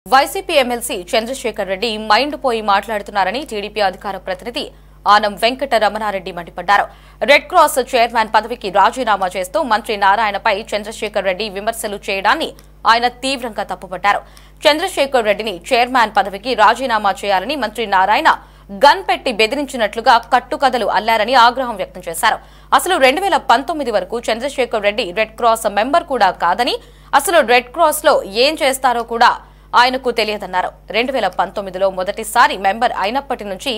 YCP MLC Chandrasekhar Reddy mind పోయి మాట్లాడుతున్నారని TDP అధికార ప్రతినిధి ఆనం వెంకట రమణారెడ్డి మండిపడ్డారు. రెడ్ క్రాస్ చైర్మన్ పదవికి రాజీనామా చేస్తూ మంత్రి నారాయణపై చంద్రశేఖర్ రెడ్డి విమర్శలు చేయడాన్ని ఆయన తీవ్రంగా తప్పుపట్టారు. చంద్రశేఖర్ రెడ్డిని చైర్మన్ పదవికి రాజీనామా చేయాలని మంత్రి నారాయణ గన్ పెట్టి బెదిరించినట్లుగా కట్టుకథలు అల్లారని ఆగ్రహం వ్యక్తం చేశారు. అసలు 2019 వరకు Chandrasekhar Reddy red cross member కూడా కాదని, అసలు రెడ్ క్రాస్ లో ఏం చేస్తారో కూడా ఆయనకు తెలియదన్నారు. 2019లో మొదటిసారి మెంబర్ అయినప్పటి నుంచి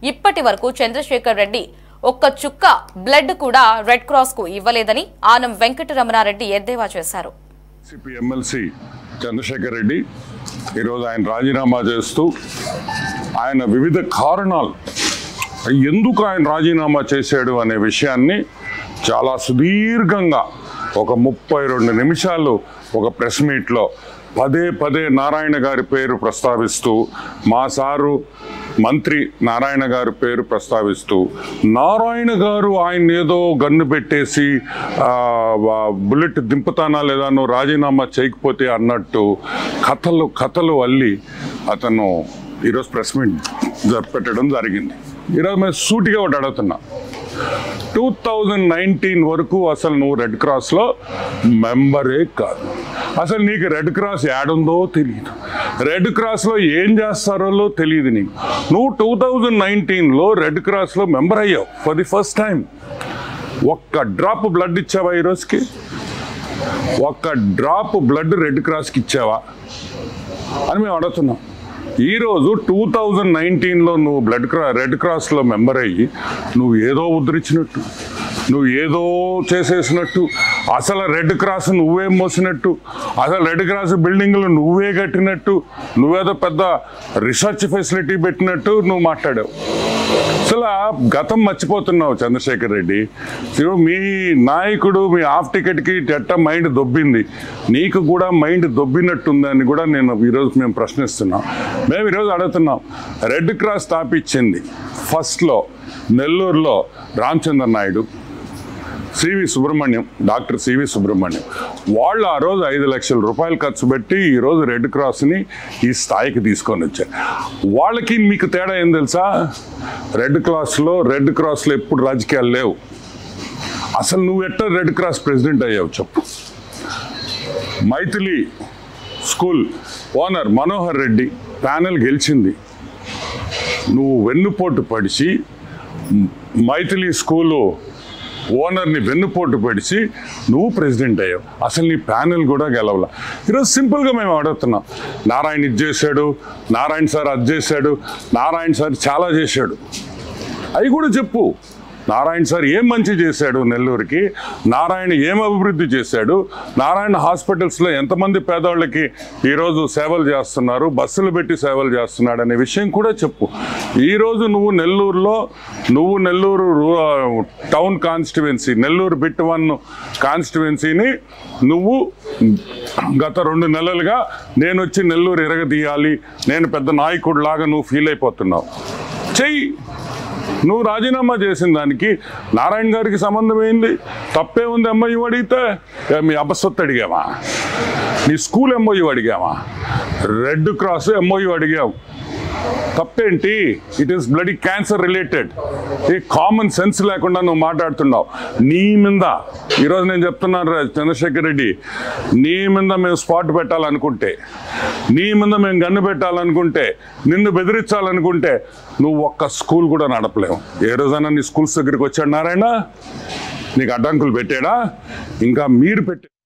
ఇప్పటి వరకు చంద్రశేఖర్ రెడ్డి ఒక్క చుక్క బ్లడ్ కూడా రెడ్ క్రాస్ కు ఇవ్వలేదని ఆనం వెంకట రమణారెడ్డి ఎద్దేవా చేశారు. ఎమ్మెల్సీ చంద్రశేఖర్ రెడ్డి ఈరోజు ఆయన రాజీనామా చేస్తూ ఆయన వివిధ కారణాలు ఎందుకు ఆయన రాజీనామా చేశాడు అనే విషయాన్ని చాలా సుదీర్ఘంగా ఒక 32 నిమిషాలు ఒక ప్రెస్ మీట్లో పదే నారాయణ గారి పేరు ప్రస్తావిస్తూ, మా సారు మంత్రి నారాయణ గారి పేరు ప్రస్తావిస్తూ, నారాయణ గారు ఆయన ఏదో గన్ను పెట్టేసి బుల్లెట్ దింపుతానా లేదా నువ్వు రాజీనామా చేయకపోతే అన్నట్టు కథలు అల్లి అతను ఈరోజు ప్రెస్ మీట్ పెట్టడం జరిగింది. ఈరోజు మేము సూటిగా ఒకటి అడుగుతున్నా, 2019 వరకు అసలు నువ్వు రెడ్ క్రాస్లో మెంబరే కాదు. అసలు నీకు రెడ్ క్రాస్ యాడుందో తెలియదు, రెడ్ క్రాస్లో ఏం చేస్తారో తెలియదు నీకు. నువ్వు 2019లో రెడ్ క్రాస్లో మెంబర్ అయ్యావు ఫర్ ది ఫస్ట్ టైం. ఒక్క డ్రాప్ బ్లడ్ ఇచ్చావా ఈరోజుకి? ఒక్క డ్రాప్ బ్లడ్ రెడ్ క్రాస్కి ఇచ్చావా అని మేము అడుగుతున్నాం. ఈరోజు 2019లో నువ్వు రెడ్ క్రాస్లో మెంబర్ అయ్యి నువ్వు ఏదో ఉద్ధరించినట్టు, నువ్వు ఏదో చేసేసినట్టు, అసలు రెడ్ క్రాస్ నువ్వే మోసినట్టు, అసలు రెడ్ క్రాస్ బిల్డింగ్లు నువ్వే కట్టినట్టు, నువ్వేదో పెద్ద రీసెర్చ్ ఫెసిలిటీ పెట్టినట్టు నువ్వు మాట్లాడావు. అసలు గతం మర్చిపోతున్నావు చంద్రశేఖర్ రెడ్డి. మీ నాయకుడు మీ హాఫ్ టికెట్కి ఎట్ట మైండ్ దొబ్బింది, నీకు కూడా మైండ్ దొబ్బినట్టుందని కూడా ఈరోజు మేము ప్రశ్నిస్తున్నాం. మేము ఈరోజు అడుగుతున్నాం, రెడ్ క్రాస్ స్థాపించింది ఫస్ట్లో నెల్లూరులో రామచంద్ర నాయుడు, డాక్టర్ సివి సుబ్రహ్మణ్యం వాళ్ళు ఆ రోజు 5 లక్షల రూపాయలు ఖర్చు పెట్టి ఈరోజు రెడ్ క్రాస్ని ఈ స్థాయికి తీసుకొని వచ్చారు. వాళ్ళకి మీకు తేడా ఏం తెలుసా? రెడ్ క్రాస్లో ఎప్పుడు రాజకీయాలు లేవు. అసలు నువ్వు ఎట్లా రెడ్ క్రాస్ ప్రెసిడెంట్ అయ్యావు చెప్పు? Maithili school owner Manohar Reddy panel గెలిచింది, నువ్వు వెన్నుపోటు పడిచి మైథిలి స్కూలు ఓనర్ని వెన్నుపోటు పడిచి నువ్వు ప్రెసిడెంట్ అయ్యావు. అసలు నీ ప్యానెల్ కూడా గెలవలా. ఈరోజు సింపుల్గా మేము అడుగుతున్నాం, నారాయణ ఇది చేశాడు, నారాయణ సార్ అది చేశాడు, నారాయణ సార్ చాలా చేశాడు, అవి కూడా చెప్పు. నారాయణ సార్ ఏం మంచి చేశాడు నెల్లూరుకి, నారాయణ ఏం అభివృద్ధి చేశాడు, నారాయణ హాస్పిటల్స్లో ఎంతమంది పేదవాళ్ళకి ఈరోజు సేవలు చేస్తున్నారు, బస్సులు పెట్టి సేవలు చేస్తున్నాడు అనే విషయం కూడా చెప్పు. ఈరోజు నువ్వు Nellore town constituency, Nellore bit 1 కాన్స్టిట్యువెన్సీని నువ్వు గత 2 నెలలుగా నేను వచ్చి నెల్లూరు ఎరగదీయాలి, నేను పెద్ద నాయకుడు లాగా నువ్వు ఫీల్ అయిపోతున్నావు. చెయ్యి. నువ్వు రాజీనామా చేసిన దానికి నారాయణ గారికి సంబంధం ఏంది? తప్పే ఉంది. ఎంఓయూ అడిగితే మీ అబ్బసొత్తు అడిగావా? నీ స్కూల్ ఎంఓయూ అడిగావా? రెడ్ క్రాస్ ఎంఓయూ అడిగావు, తప్పేంటి? It is bloody cancer related. ఈ కామన్ సెన్స్ లేకుండా నువ్వు మాట్లాడుతున్నావు. నీ మీద ఈరోజు నేను చెప్తున్నాను చంద్రశేఖర్ రెడ్డి, నీ మీద మేము స్పాట్ పెట్టాలనుకుంటే, నీ మీద మేము గన్ను పెట్టాలనుకుంటే, నిన్ను బెదిరించాలనుకుంటే నువ్వు ఒక్క స్కూల్ కూడా నడపలేవు. ఏ రోజైనా నీ స్కూల్స్ దగ్గరికి వచ్చాడు నారాయణ? నీకు అడ్డంకులు పెట్టాడా? ఇంకా మీరు